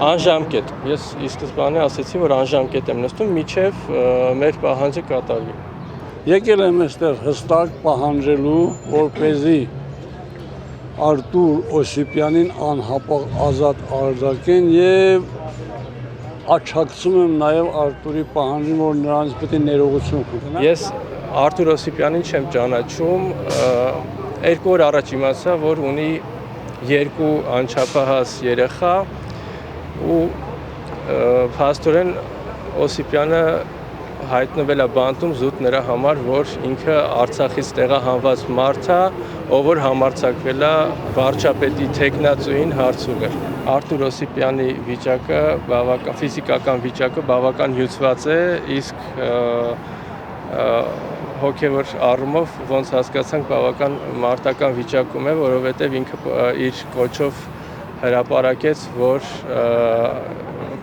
Անժամկետ։ Ես ի սկզբանե ասացի, որ անժամկետ եմ նստում, մինչև մեր պահանջը կատարվի։ Եկել եմ այստեղ հստակ պահանջելու, որպեսզի Արտուր Օսիպյանին անհապաղ ազատ արձակեն եւ աչակցում եմ նաեւ Արտուրի պահանջին, որ նրանց պետք է ներողություն խնդրեն։ Ես Արտուր Օսիպյանին չեմ ճանաչում, 2 օր առաջ իմացա, որ ունի 2 անչափահաս երեխա ու փաստորեն Օսիպյանը հայտնվել է բանտում զուտ նրա համար, որ ինքը Արցախից տեղահանված մարդ է, ով որ համարձակվել է վարչապետի տեխնացուին հարց ուղղել։ Արտուր Օսիպյանի վիճակը, ֆիզիկական վիճակը բավական հյուծված է, իսկ հոգևոր առումով ոնց հասկացանք բավական մարտական վիճակում է, որովհետև ինքը իր կոչով հրապարակեց, որ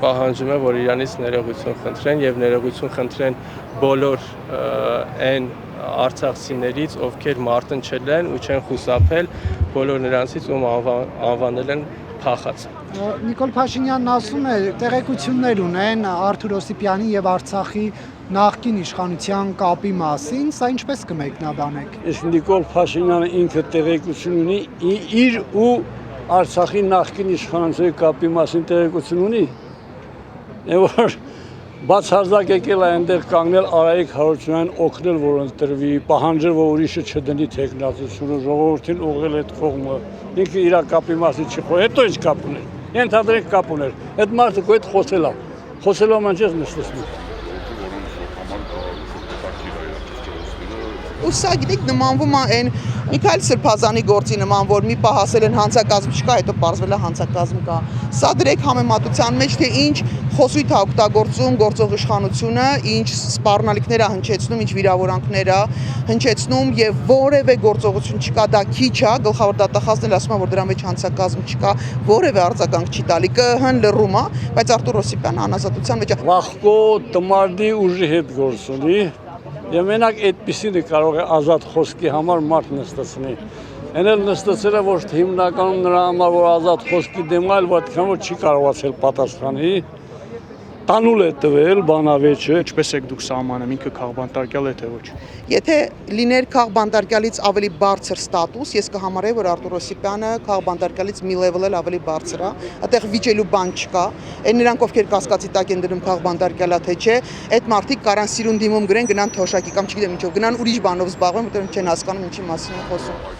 պահանջում է, որ իրանից ներողություն խնդրեն եւ ներողություն խնդրեն բոլոր այն արցախցիներից, ովքեր մարտնչել են ու չեն խուսափել, բոլոր նրանցից, ում անվանել են փախած։ Նիկոլ Փաշինյանն ասում է, տեղեկություններ ունեն Արտուր Օսիպյանի եւ Արցախի նախկին իշխանության կապի մասին, սա ինչպես կմեկնաբանեք։ Իսկ Նիկոլ Փաշինյանը ինքը տեղեկություն ունի իր ու Արցախի նախկին իշխանության կապի մասին տեղեկություն ունի։ Եվ որ բացարձակ եկել է այնտեղ կանգնել Արայիկ Հարությունյանին օգնել, որ ընտրվի, պահանջել, որ ուրիշը չդնի տեխնացությունը, ժողովրդին ուղղել այդ կողմը։ Ինքը իր կապի մասին չի խոսել, հետո ինչ կապ ուներ։ Ենթադրենք կապ ուներ։ Այդ մարդը կոյդ խոսել է։ Խոսելով մանչես նստեցնում։ Ու սա գիտեք նմանվում է այն Միքայել Սրբազանի գործի նման, որ մի պահ ասել են հանցակազմ չկա, հետո պարզվել է հանցակազմ կա։ Սա դրեք համեմատության մեջ, թե ինչ խոսույթ է օգտագործում գործող իշխանությունը, ինչ սպառնալիքներ է հնչեցնում, ինչ վիրավորանքներ է հնչեցնում եւ որևէ գործողություն չկա, դա քիչ է, գլխավոր դատախազն էլ ասում է, որ դրա մեջ հանցակազմ չկա, որևէ արձագանք չի տալի, ԿՀ-ն լռում է, բայց Արտուր Օսիպյանը անազատության մեջ է։ Վախկո Տմարդի ուժի հետ գործ ունի։ Եվ մենակ այդպիսին կարող է ազատ խոսքի համար մարդ նստեցնի։ Այն էլ նստեցել է ոչ թե հիմնականում նրա համար, որ ազատ խոսքի դեմ այլ այդքան որ չի կարողացել պատասխանի։ Տանուլ է տվել բանավեճը։ Ինչպես եք դուք սահմանում, ինքը քաղբանտարկյալ է թե ոչ։ Եթե լիներ քաղբանտարկյալից ավելի բարձր ստատուս, ես կհամարեի, որ Արտուր Օսիպյանը քաղբանտարկյալից մի level էլ ավելի բարձր է, այդտեղ վիճելու բան չկա։ Այն նրանք, ովքեր կասկածի տակ են դնում քաղբանտարկյալա թե չէ, այդ մարդիկ կարան սիրուն դիմում գրեն, գնան թոշակի կամ չգիտեմ ինչով, գնան ուրիշ բանով զբաղվեն, որտեղ չեն հասկանում ինչի մասին են խոսում։